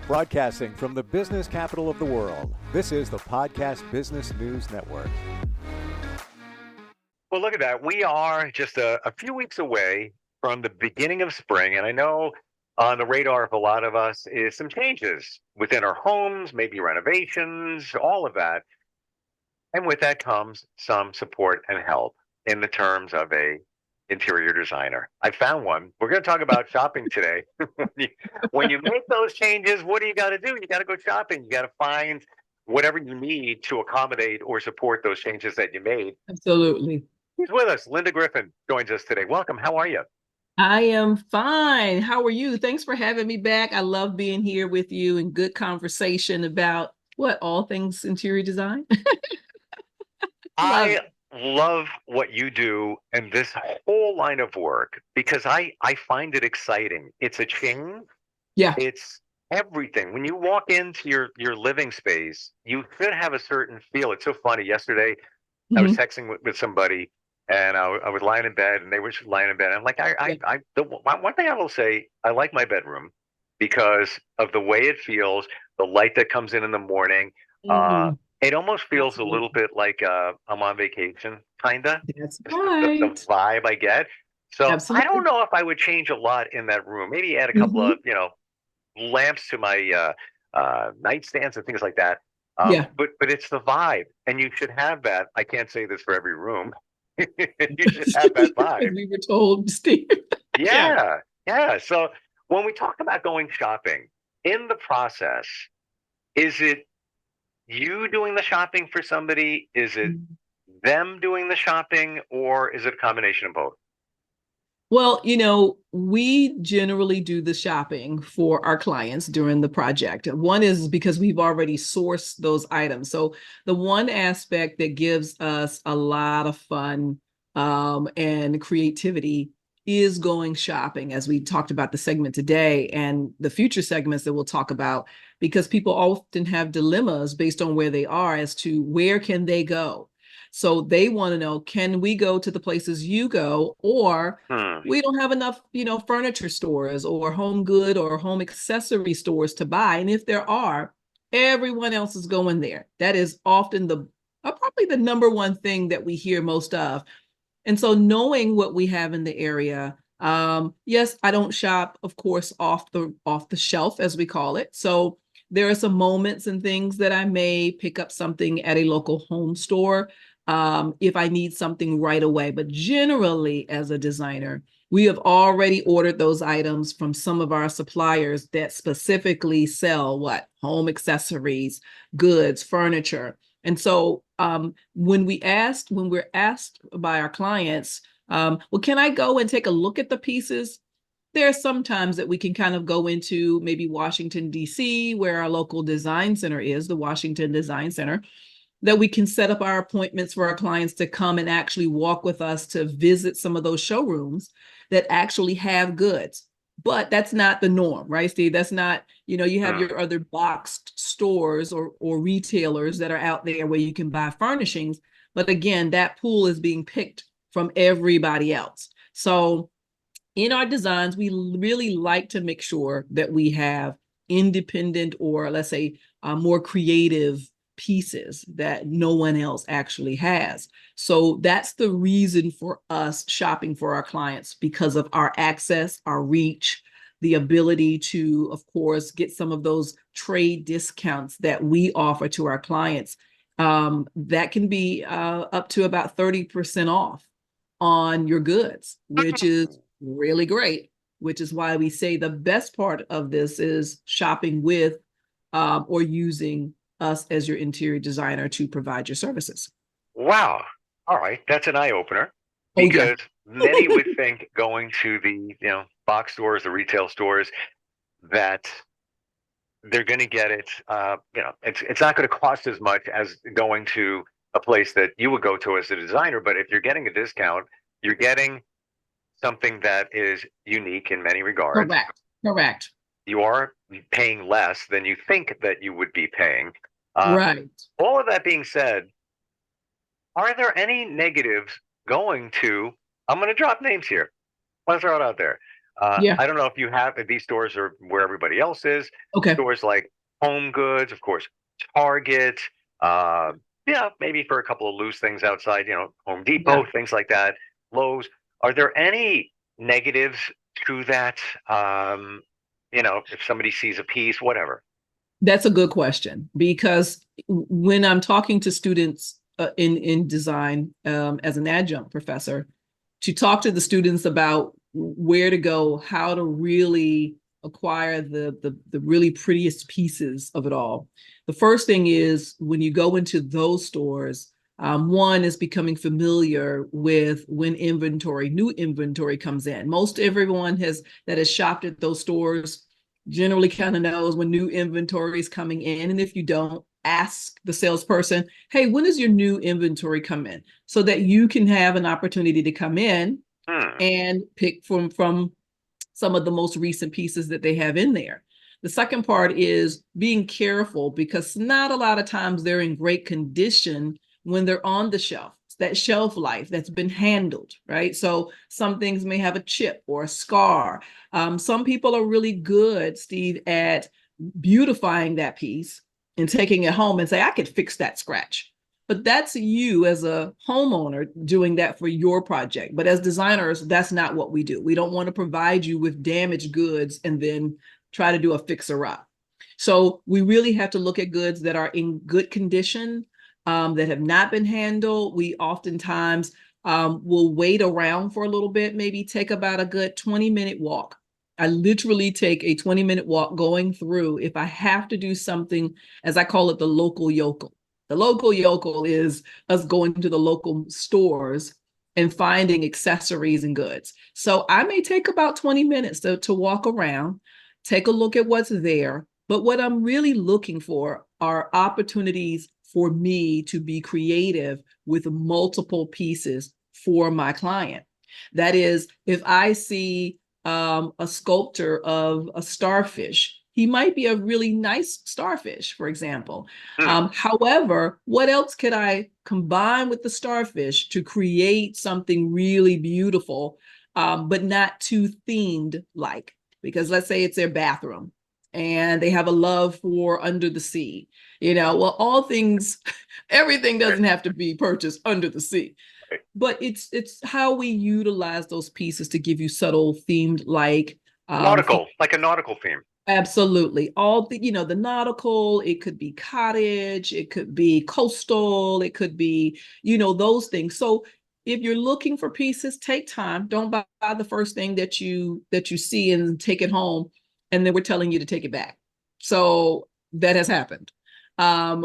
Broadcasting from the business capital of the world, this is the Podcast Business News Network. Well, look at that. We are just a few weeks away from the beginning of spring. And I know on the radar of a lot of us is some changes within our homes, maybe renovations, all of that. And with that comes some support and help in the terms of a interior designer. I found one. We're going to talk about shopping today. When you make those changes, what do you got to do? You got to go shopping. You got to find whatever you need to accommodate or support those changes that you made. Absolutely. He's with us. Lynda Griffin joins us today. Welcome. How are you? I am fine. How are you? Thanks for having me back. I love being here with you and good conversation about all things interior design. I love what you do and this whole line of work because I find it exciting. It's a change. Yeah. It's everything. When you walk into your living space, you should have a certain feel. It's so funny. Yesterday, I was texting with somebody and I was lying in bed and they were just lying in bed. I'm like, the one thing I will say, I like my bedroom because of the way it feels, the light that comes in the morning. It almost feels a little bit like I'm on vacation, kind of. That's The right. vibe I get. So I Absolutely. don't know if I would change a lot in that room. Maybe add a couple of, lamps to my nightstands and things like that. Yeah. But it's the vibe, and you should have that. I can't say this for every room. You should have that vibe. We were told, Steve. Yeah, yeah. So when we talk about going shopping, in the process, is it you doing the shopping for somebody? Is it them doing the shopping, or is it a combination of both? Well, we generally do the shopping for our clients during the project. One is because we've already sourced those items. So the one aspect that gives us a lot of fun and creativity is going shopping, as we talked about the segment today and the future segments that we'll talk about, because people often have dilemmas based on where they are as to where can they go. So they want to know, can we go to the places you go, or we don't have enough, furniture stores or home good or home accessory stores to buy. And if there are, everyone else is going there. That is often probably the number one thing that we hear most of. And so knowing what we have in the area, yes, I don't shop, of course, off the shelf, as we call it. So there are some moments and things that I may pick up something at a local home store if I need something right away. But generally, as a designer, we have already ordered those items from some of our suppliers that specifically sell home accessories, goods, furniture. And so when we're asked by our clients, well, can I go and take a look at the pieces? There are some times that we can kind of go into maybe Washington, D.C., where our local design center is, the Washington Design Center, that we can set up our appointments for our clients to come and actually walk with us to visit some of those showrooms that actually have goods. But that's not the norm, right, Steve? That's not, you have your other boxed stores or retailers that are out there where you can buy furnishings. But again, that pool is being picked from everybody else. So in our designs, we really like to make sure that we have independent, or let's say more creative pieces that no one else actually has. So that's the reason for us shopping for our clients, because of our access, our reach, the ability to, of course, get some of those trade discounts that we offer to our clients. That can be up to about 30% off on your goods, which is really great, which is why we say the best part of this is shopping with or using us as your interior designer to provide your services. Wow. All right. That's an eye opener, Oh, because yeah. many would think going to the, box stores, the retail stores, that they're going to get it. It's not going to cost as much as going to a place that you would go to as a designer. But if you're getting a discount, you're getting something that is unique in many regards. Correct. You are paying less than you think that you would be paying. Right. All of that being said, are there any negatives going to, I'm going to drop names here. Let's throw it out there. Yeah. I don't know if you have, if these stores are where everybody else is. Okay. Stores like Home Goods, of course, Target, uh, yeah, maybe for a couple of loose things outside, Home Yeah. Depot, things like that, Lowe's. Are there any negatives to that? If somebody sees a piece, whatever. That's a good question, because when I'm talking to students in design as an adjunct professor, to talk to the students about where to go, how to really acquire the really prettiest pieces of it all. The first thing is, when you go into those stores, one is becoming familiar with when new inventory comes in. Most everyone that has shopped at those stores generally kind of knows when new inventory is coming in. And if you don't, ask the salesperson, hey, when does your new inventory come in? So that you can have an opportunity to come in and pick from some of the most recent pieces that they have in there. The second part is being careful, because not a lot of times they're in great condition when they're on the shelf. It's that shelf life that's been handled, right? So some things may have a chip or a scar. Some people are really good, Steve, at beautifying that piece and taking it home and say, I could fix that scratch. But that's you as a homeowner doing that for your project. But as designers, that's not what we do. We don't want to provide you with damaged goods and then try to do a fixer-up. So we really have to look at goods that are in good condition, that have not been handled. We oftentimes will wait around for a little bit, maybe take about a good 20-minute walk. I literally take a 20-minute walk going through, if I have to do something, as I call it, the local yokel. The local yokel is us going to the local stores and finding accessories and goods. So I may take about 20 minutes to walk around, take a look at what's there. But what I'm really looking for are opportunities for me to be creative with multiple pieces for my client. That is, if I see a sculpture of a starfish, he might be a really nice starfish, for example. However, what else could I combine with the starfish to create something really beautiful, but not too themed like? Because let's say it's their bathroom and they have a love for under the sea. Well, everything doesn't have to be purchased under the sea. But it's how we utilize those pieces to give you subtle themed like Nautical, like a nautical theme. Absolutely. All the nautical, it could be cottage, it could be coastal, it could be, those things. So if you're looking for pieces, take time. Don't buy the first thing that you see and take it home, and then we're telling you to take it back. So that has happened.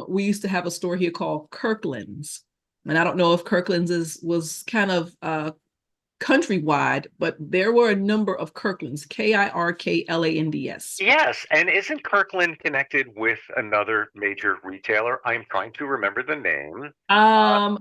We used to have a store here called Kirkland's. And I don't know if Kirkland's was kind of countrywide, but there were a number of Kirklands, Kirklands. Yes. And isn't Kirkland connected with another major retailer? I'm trying to remember the name.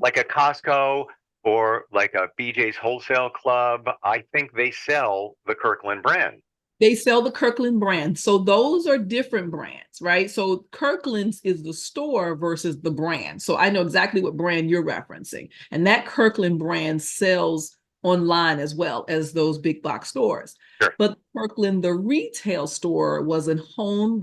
Like a Costco or like a BJ's Wholesale Club. I think they sell the Kirkland brand. They sell the Kirkland brand. So those are different brands, right? So Kirkland's is the store versus the brand. So I know exactly what brand you're referencing. And that Kirkland brand sells online as well as those big box stores. Sure. But Kirkland, the retail store, was a home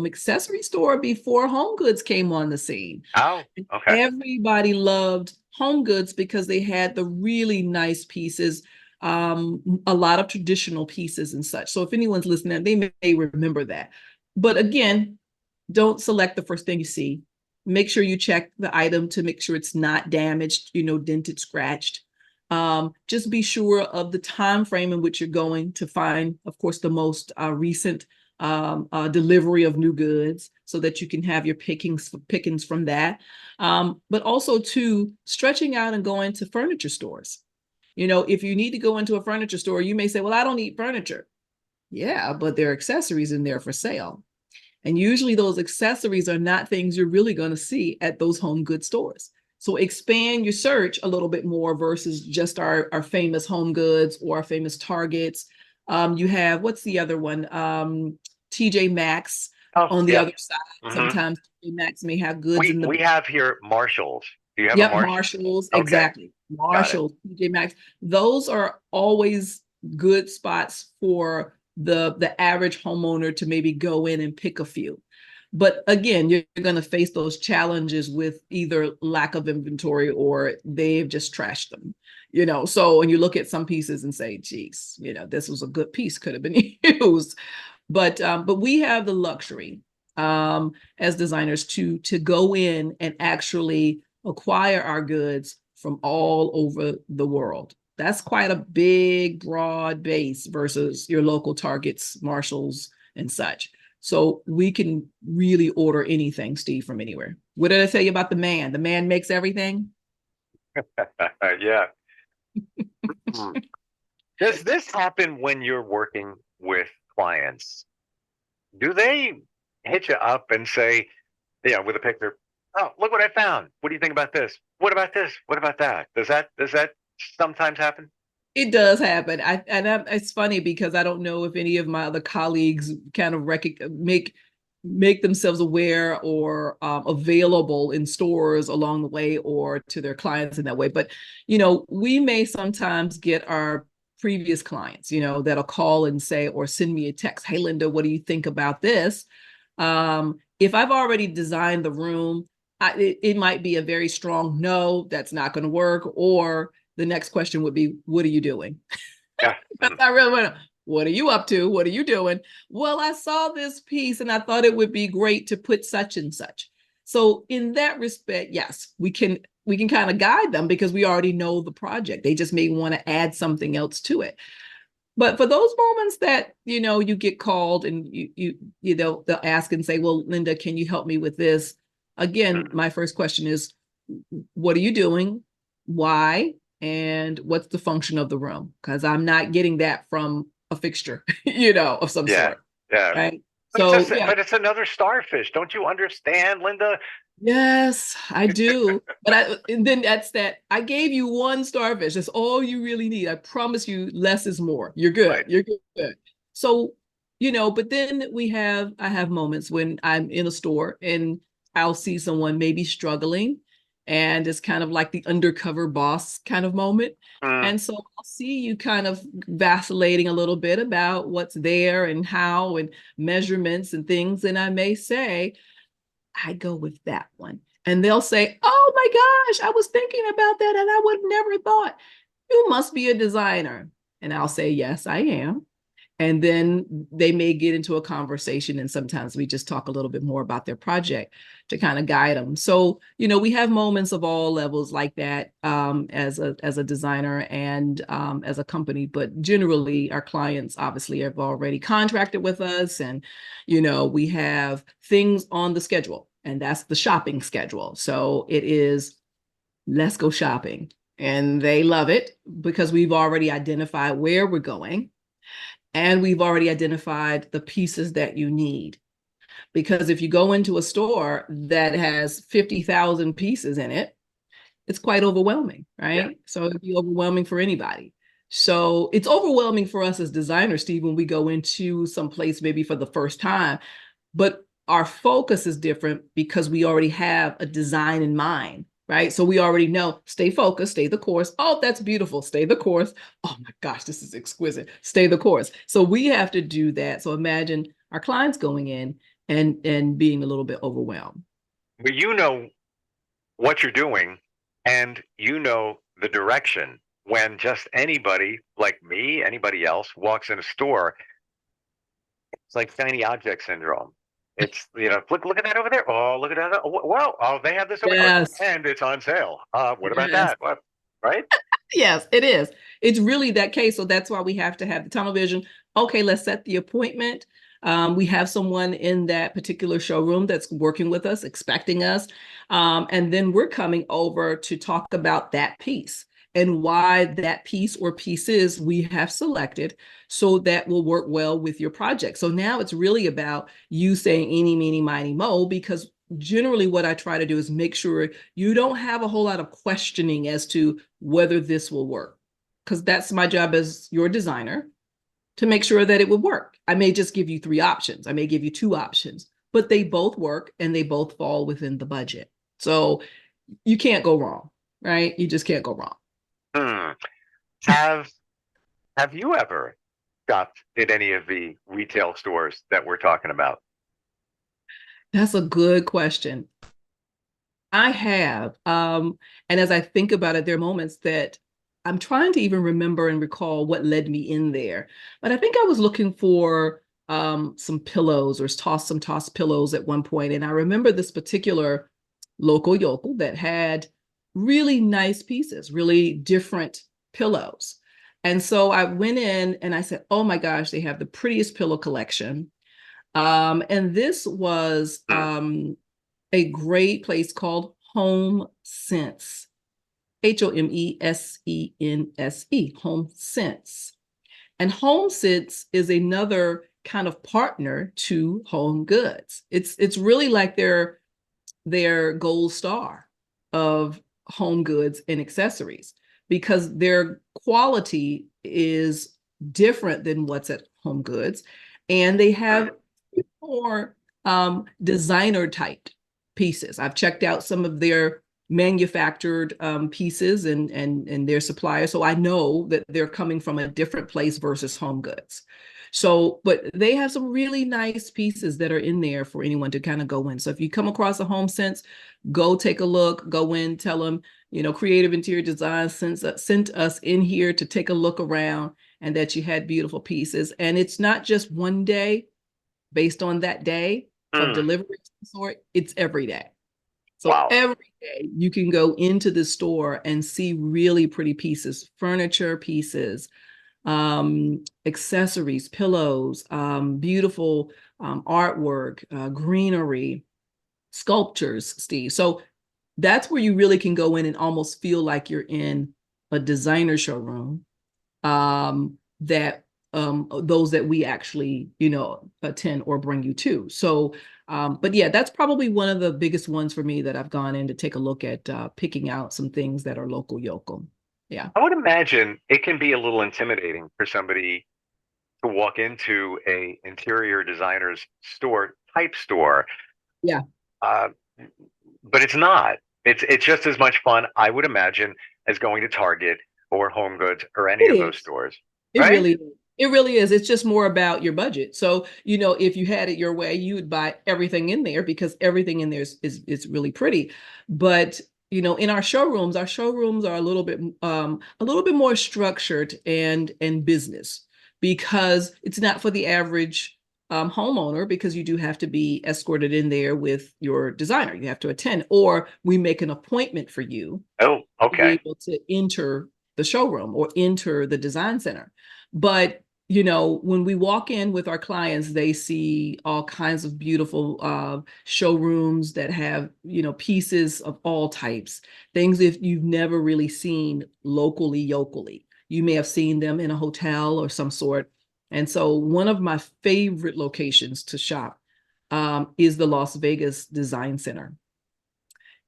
accessory store before Home Goods came on the scene. Oh, okay. Everybody loved Home Goods because they had the really nice pieces, a lot of traditional pieces and such. So if anyone's listening, they may remember that. But again, don't select the first thing you see. Make sure you check the item to make sure it's not damaged, dented, scratched. Just be sure of the time frame in which you're going to find, of course, the most recent delivery of new goods, so that you can have your pickings from that. But also too, stretching out and going to furniture stores. If you need to go into a furniture store, you may say, well, I don't need furniture. Yeah, but there are accessories in there for sale. And usually those accessories are not things you're really going to see at those home goods stores. So expand your search a little bit more versus just our famous Home Goods or our famous Targets. You have, what's the other one? TJ Maxx on the other side. Mm-hmm. Sometimes TJ Maxx may have goods in the... We have here Marshalls. Do you have a Marshalls? Okay. Exactly. Marshalls, TJ Maxx. Those are always good spots for the average homeowner to maybe go in and pick a few. But again, you're going to face those challenges with either lack of inventory or they've just trashed them, So when you look at some pieces and say, geez, this was a good piece, could have been used. But we have the luxury as designers to go in and actually acquire our goods from all over the world. That's quite a big, broad base versus your local Targets, Marshalls, and such. So we can really order anything, Steve, from anywhere. What did I tell you about the man? The man makes everything. Yeah. Does this happen when you're working with clients? Do they hit you up and say, with a picture, oh, look what I found. What do you think about this? What about this? What about that? Does that sometimes happen? It does happen. It's funny because I don't know if any of my other colleagues kind of make themselves aware or available in stores along the way or to their clients in that way. But, we may sometimes get our previous clients, that'll call and say, or send me a text, hey, Lynda, what do you think about this? If I've already designed the room, it might be a very strong no, that's not going to work. Or the next question would be, what are you doing? Yeah. I really want to, what are you up to? What are you doing? Well, I saw this piece and I thought it would be great to put such and such. So in that respect, yes, we can kind of guide them because we already know the project. They just may want to add something else to it. But for those moments that, you get called and they'll ask and say, well, Lynda, can you help me with this? Again, my first question is, what are you doing? Why? And what's the function of the room? Because I'm not getting that from a fixture, of some sort. Yeah. Right. But it's another starfish. Don't you understand, Lynda? Yes, I do. But then that's that. I gave you one starfish. That's all you really need. I promise you, less is more. You're good. Right. You're good. So, but then I have moments when I'm in a store and I'll see someone maybe struggling, and it's kind of like the undercover boss kind of moment. And so I'll see you kind of vacillating a little bit about what's there and how and measurements and things. And I may say, I go with that one. And they'll say, oh my gosh, I was thinking about that and I would never thought. You must be a designer. And I'll say, yes, I am. And then they may get into a conversation, and sometimes we just talk a little bit more about their project to kind of guide them. So, we have moments of all levels like that as a designer and as a company. But generally, our clients obviously have already contracted with us, and we have things on the schedule, and that's the shopping schedule. So it is, let's go shopping, and they love it because we've already identified where we're going. And we've already identified the pieces that you need. Because if you go into a store that has 50,000 pieces in it, it's quite overwhelming, right? Yeah. So it'd be overwhelming for anybody. So it's overwhelming for us as designers, Steve, when we go into some place maybe for the first time. But our focus is different because we already have a design in mind. Right. So we already know, stay focused, stay the course. Oh, that's beautiful. Stay the course. Oh my gosh, this is exquisite. Stay the course. So we have to do that. So imagine our clients going in and being a little bit overwhelmed. But you know what you're doing and you know the direction. When just anybody like me, anybody else walks in a store, it's like shiny object syndrome. It's, look at that over there. Oh, look at that. Oh, wow. Oh, they have this over there. And it's on sale. What about that? What? Right? Yes, it is. It's really that case. So that's why we have to have the tunnel vision. Okay, let's set the appointment. We have someone in that particular showroom that's working with us, expecting us. And then we're coming over to talk about that piece and why that piece or pieces we have selected so that will work well with your project. So now it's really about you saying eeny, meeny, miny, mo, because generally what I try to do is make sure you don't have a whole lot of questioning as to whether this will work, because that's my job as your designer, to make sure that it would work. I may just give you 3 options. I may give you 2 options, but they both work and they both fall within the budget. So you can't go wrong, right? You just can't go wrong. Have Have you ever shopped at any of the retail stores that we're talking about? That's a good question. I have. And as I think about it, there are moments that I'm trying to even remember and recall what led me in there. But I think I was looking for some pillows or some tossed pillows at one point. And I remember this particular local yokel that had really nice pieces, really different pillows. And so I went in and I said, oh my gosh, they have the prettiest pillow collection. And this was Hmm. a great place called Home Sense, HOMESENSE, Home Sense. And Home Sense is another kind of partner to Home Goods. It's really like their gold star of home goods and accessories because their quality is different than what's at Home Goods, and they have more designer type pieces. I've checked out some of their manufactured pieces and their suppliers, so I know that they're coming from a different place versus Home Goods. So, but they have some really nice pieces that are in there for anyone to kind of go in. So if you come across a Home Sense, go take a look, go in, tell them, Creative Interior Design sent us in here to take a look around and that you had beautiful pieces. And it's not just one day based on that day of Hmm. delivery of some sort, it's every day. So Wow. every day you can go into the store and see really pretty pieces, furniture pieces, accessories, pillows, beautiful artwork, greenery, sculptures, Steve. So that's where you really can go in and almost feel like you're in a designer showroom that those that we actually, attend or bring you to. So, but yeah, that's probably one of the biggest ones for me that I've gone in to take a look at picking out some things that are local yokel. Yeah. I would imagine it can be a little intimidating for somebody to walk into a interior designer's store, Yeah. uh, but it's not. It's just as much fun, I would imagine, as going to Target or Home Goods or any It of those is. stores, It right? really is. It really is. It's just more about your budget. So, if you had it your way, you would buy everything in there because everything in there is really pretty. But, in our showrooms are a little bit more structured and business because it's not for the average homeowner because you do have to be escorted in there with your designer. You have to attend, or we make an appointment for you Oh, to be okay. able to enter the showroom or enter the design center. But when we walk in with our clients, they see all kinds of beautiful showrooms that have, pieces of all types, things if you've never really seen locally, yokely. You may have seen them in a hotel or some sort. And so one of my favorite locations to shop is the Las Vegas Design Center.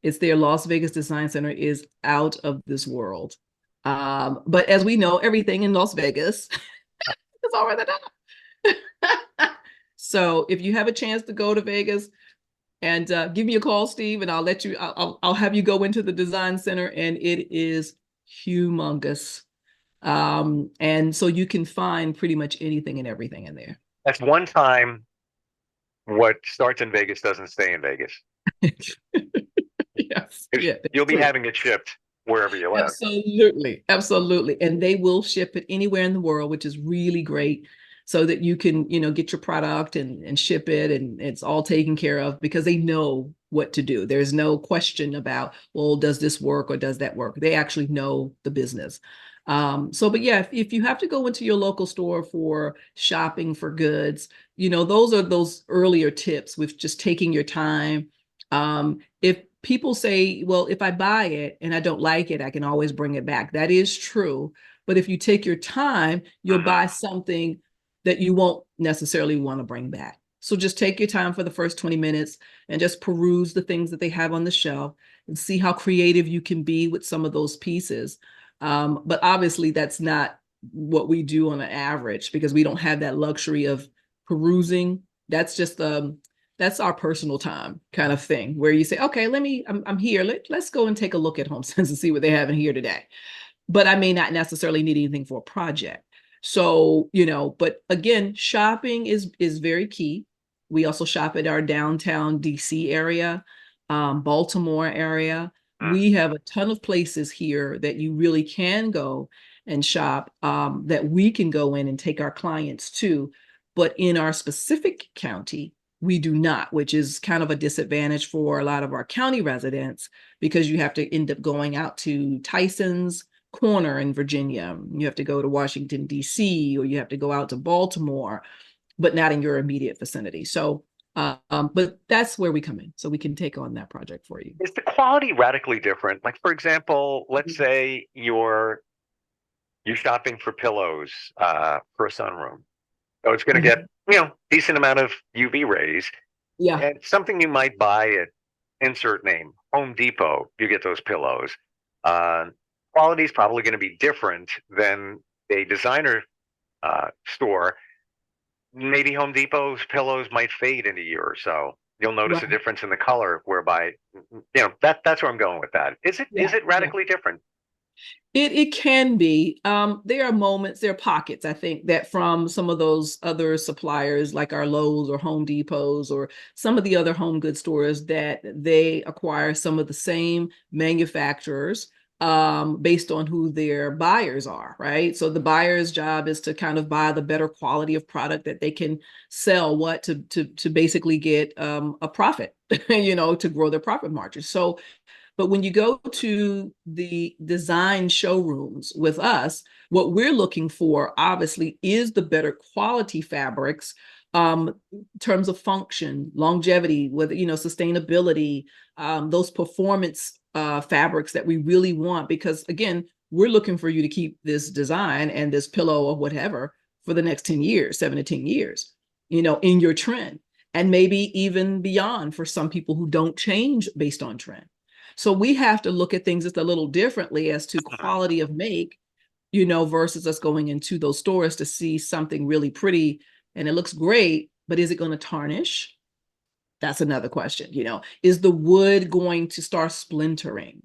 It's their Las Vegas Design Center is out of this world. But as we know, everything in Las Vegas is over the top. So if you have a chance to go to Vegas and give me a call, Steve, and I'll let you. I'll have you go into the design center, and it is humongous. And so you can find pretty much anything and everything in there. That's one time what starts in Vegas doesn't stay in Vegas. Yes, 'Cause yeah, you'll that's be true. having it shipped wherever you live. Absolutely, absolutely. And they will ship it anywhere in the world, which is really great, so that you can, get your product and ship it and it's all taken care of because they know what to do. There's no question about, well, does this work or does that work? They actually know the business. So, but yeah, if you have to go into your local store for shopping for goods, those are those earlier tips with just taking your time. If people say, well, if I buy it and I don't like it, I can always bring it back. That is true. But if you take your time, you'll Hmm. buy something that you won't necessarily want to bring back. So just take your time for the first 20 minutes and just peruse the things that they have on the shelf and see how creative you can be with some of those pieces. But obviously, that's not what we do on an average because we don't have that luxury of perusing. That's just that's our personal time kind of thing where you say, okay, I'm here. Let's go and take a look at HomeSense and see what they have in here today. But I may not necessarily need anything for a project. So, but again, shopping is very key. We also shop at our downtown DC area, Baltimore area. Mm. We have a ton of places here that you really can go and shop, that we can go in and take our clients to. But in our specific county, we do not, which is kind of a disadvantage for a lot of our county residents, because you have to end up going out to Tyson's Corner in Virginia. You have to go to Washington, D.C., or you have to go out to Baltimore, but not in your immediate vicinity. So, but that's where we come in. So we can take on that project for you. Is the quality radically different? Like, for example, let's say you're shopping for pillows for a sunroom. So it's going to get, decent amount of UV rays. Yeah. And something you might buy at insert name, Home Depot, you get those pillows. Quality is probably going to be different than a designer store. Maybe Home Depot's pillows might fade in a year or so. You'll notice a Right. difference in the color, whereby, that's where I'm going with that. Is it Yeah. radically different? It can be. There are moments, there are pockets, I think, that from some of those other suppliers like our Lowe's or Home Depots or some of the other home goods stores, that they acquire some of the same manufacturers, based on who their buyers are, right? So the buyer's job is to kind of buy the better quality of product that they can sell, to basically get a profit, to grow their profit margins. So, but when you go to the design showrooms with us, what we're looking for obviously is the better quality fabrics, in terms of function, longevity, whether, sustainability, those performance fabrics that we really want. Because again, we're looking for you to keep this design and this pillow or whatever for the next 10 years, 7 to 10 years, in your trend, and maybe even beyond for some people who don't change based on trend. So we have to look at things just a little differently as to quality of make, versus us going into those stores to see something really pretty and it looks great, but is it going to tarnish? That's another question. Is the wood going to start splintering?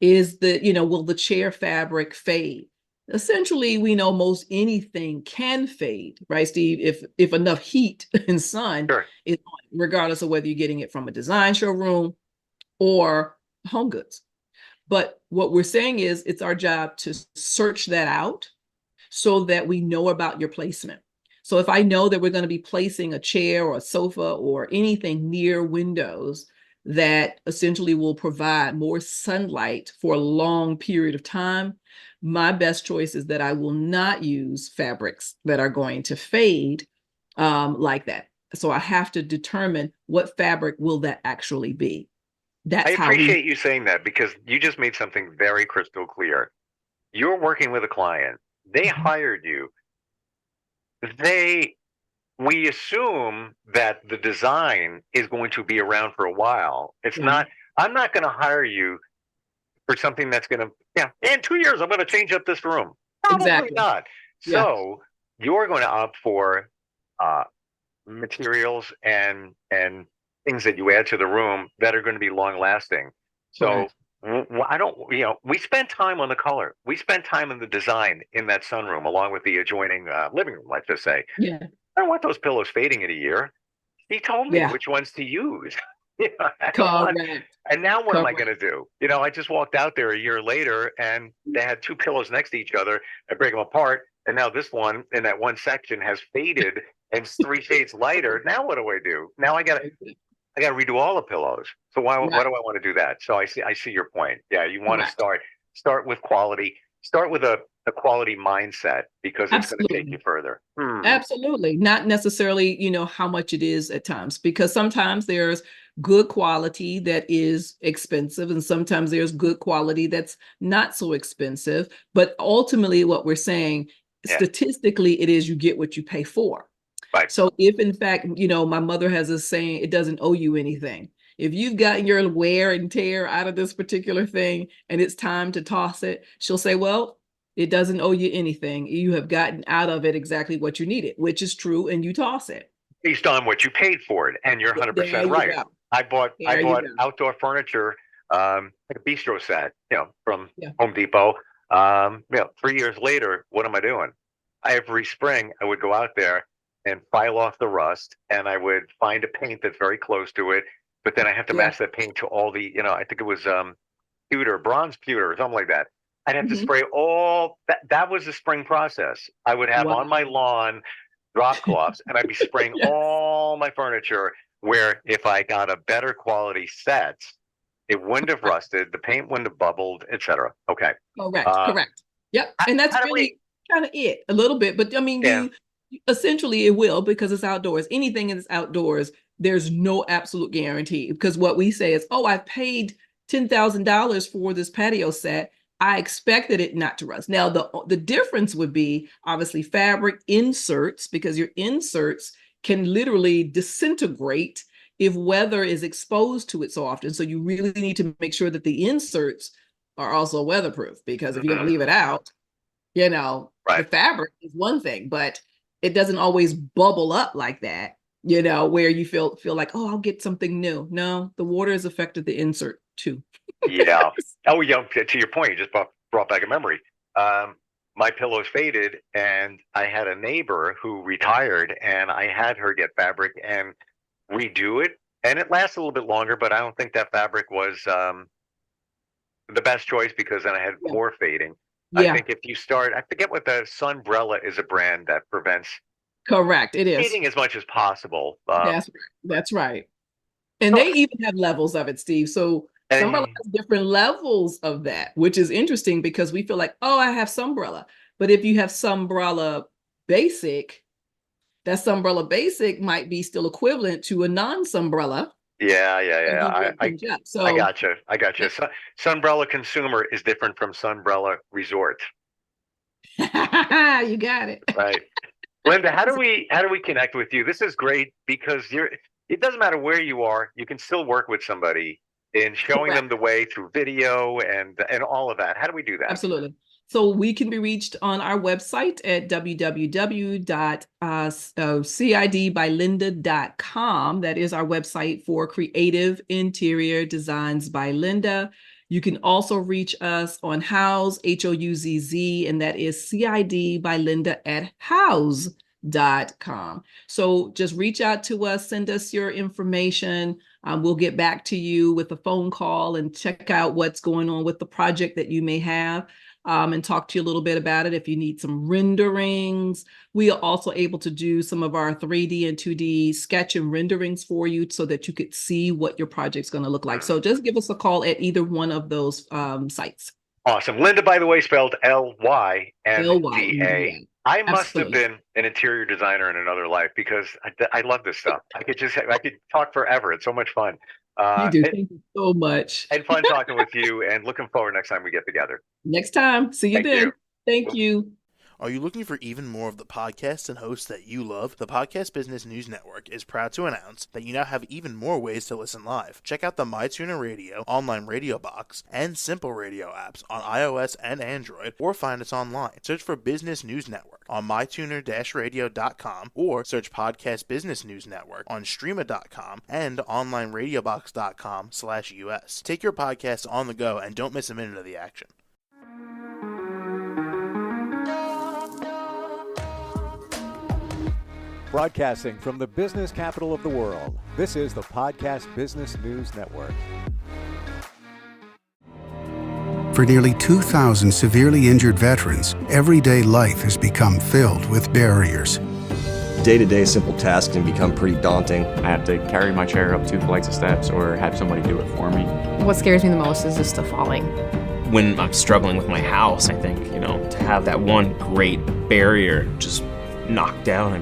Will the chair fabric fade? Essentially, we know most anything can fade, right, Steve? If enough heat and sun Sure. is on, regardless of whether you're getting it from a design showroom or home goods. But what we're saying is it's our job to search that out so that we know about your placement. So if I know that we're going to be placing a chair or a sofa or anything near windows that essentially will provide more sunlight for a long period of time, my best choice is that I will not use fabrics that are going to fade, like that. So I have to determine what fabric will that actually be. I That's how appreciate you saying that, because you just made something very crystal clear. You're working with a client. They Mhm. hired you. We assume that the design is going to be around for a while. It's Yeah, not, I'm not going to hire you for something that's going to, in 2 years, I'm going to change up this room. Probably exactly. not. Yeah, So you're going to opt for uh, materials and things that you add to the room that are going to be long lasting. So correct. I don't, we spent time on the color. We spent time on the design in that sunroom, along with the adjoining living room, let's just say. Yeah, I don't want those pillows fading in a year. He told me yeah, which ones to use. I don't want. correct, And now what am I going correct. to do? I just walked out there a year later, and they had two pillows next to each other. I break them apart, and now this one in that one section has faded and it's 3 shades lighter. Now what do I do? Now I got to redo all the pillows. So why Right, do I want to do that? So I see your point. Yeah, you want to correct. start with quality. Start with a quality mindset, because it's going to take you Absolutely. further. Absolutely. Not necessarily, how much it is at times, because sometimes there's good quality that is expensive, and sometimes there's good quality that's not so expensive. But ultimately, what we're saying, Yeah, statistically, it is you get what you pay for. right. So if in fact, my mother has a saying, it doesn't owe you anything. If you've gotten your wear and tear out of this particular thing and it's time to toss it, she'll say, well, it doesn't owe you anything. You have gotten out of it exactly what you needed, which is true, and you toss it. Based on what you paid for it, and you're There 100% you right. go. I There you bought go. outdoor furniture, like a bistro set, from Yeah. Home Depot. 3 years later, what am I doing? every spring I would go out there and file off the rust, and I would find a paint that's very close to it, but then I have to Yeah. match that paint to all the, I think it was pewter, bronze pewter, or something like that. I'd have to Mhm. spray all that. That was the spring process. I would have Wow. on my lawn drop cloths, and I'd be spraying Yes. all my furniture. Where if I got a better quality set, it wouldn't have rusted, the paint wouldn't have bubbled, etc. Okay. Correct. Yep. And that's How do really kind of it a little bit. But I mean, Yeah. essentially it will, because it's outdoors. Anything that's outdoors, there's no absolute guarantee, because what we say is, oh, I paid $10,000 for this patio set. I expected it not to rust. Now, the difference would be obviously fabric inserts, because your inserts can literally disintegrate if weather is exposed to it so often. So you really need to make sure that the inserts are also weatherproof, because if you're going to leave it out, the Right. fabric is one thing, but it doesn't always bubble up like that, where you feel like, oh, I'll get something new. No, the water has affected the insert too. Yeah. Oh, yeah. To your point, you just brought back a memory. My pillows faded, and I had a neighbor who retired, and I had her get fabric and redo it, and it lasts a little bit longer. But I don't think that fabric was the best choice, because then I had Yeah. more fading. I Yeah, think if you start, I forget what the Sunbrella is, a brand that prevents correct. It is. fading as much as possible. That's right. And So, they even have levels of it, Steve. So Sunbrella and has different levels of that, which is interesting, because we feel like, oh, I have Sunbrella. But if you have Sunbrella Basic, that Sunbrella Basic might be still equivalent to a non-Sunbrella. yeah. I So gotcha. Sunbrella Consumer is different from Sunbrella Resort, you got it. right? Lynda, how do we connect with you? This is great, because it doesn't matter where you are, you can still work with somebody in showing them Correct. the way through video and all of that. How do we do that? Absolutely. So we can be reached on our website at www.cidbylynda.com. That is our website for creative interior designs by Lynda. You can also reach us on Houzz, Houzz, and that is CID by Lynda at houzz.com. So just reach out to us, send us your information. We'll get back to you with a phone call and check out what's going on with the project that you may have, and talk to you a little bit about it. If you need some renderings, we are also able to do some of our 3D and 2D sketch and renderings for you, so that you could see what your project's going to look like. So just give us a call at either one of those sites. Awesome. Lynda, by the way, spelled Lynda. Lynda. I must have Absolutely. been an interior designer in another life, because I love this stuff. I could talk forever. It's so much fun. You do. Thank you so much. And fun talking with you, and looking forward next time we get together. Next time. See you Thank then. you. Thank you. Are you looking for even more of the podcasts and hosts that you love? The Podcast Business News Network is proud to announce that you now have even more ways to listen live. Check out the MyTuner Radio, online radio box, and Simple Radio apps on iOS and Android, or find us online. Search for Business News Network on mytuner-radio.com, or search Podcast Business News Network on streama.com and onlineradiobox.com/US. Take your podcast on the go and don't miss a minute of the action. Broadcasting from the business capital of the world, this is the Podcast Business News Network. For nearly 2,000 severely injured veterans, everyday life has become filled with barriers. Day-to-day simple tasks can become pretty daunting. I have to carry my chair up 2 flights of steps, or have somebody do it for me. What scares me the most is just the falling. When I'm struggling with my house, I think, to have that one great barrier just knocked down,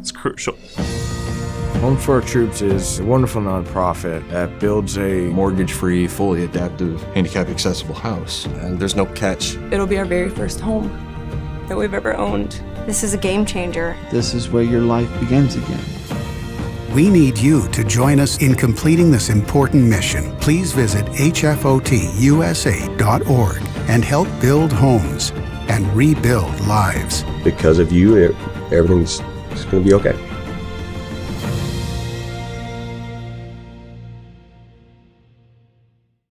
it's crucial. Home for Our Troops is a wonderful nonprofit that builds a Mortgage-free, fully adaptive, handicap-accessible house. And there's no catch. It'll be our very first home that we've ever owned. This is a game changer. This is where your life begins again. We need you to join us in completing this important mission. Please visit hfotusa.org and help build homes and rebuild lives. Because of you, everything's going to be okay.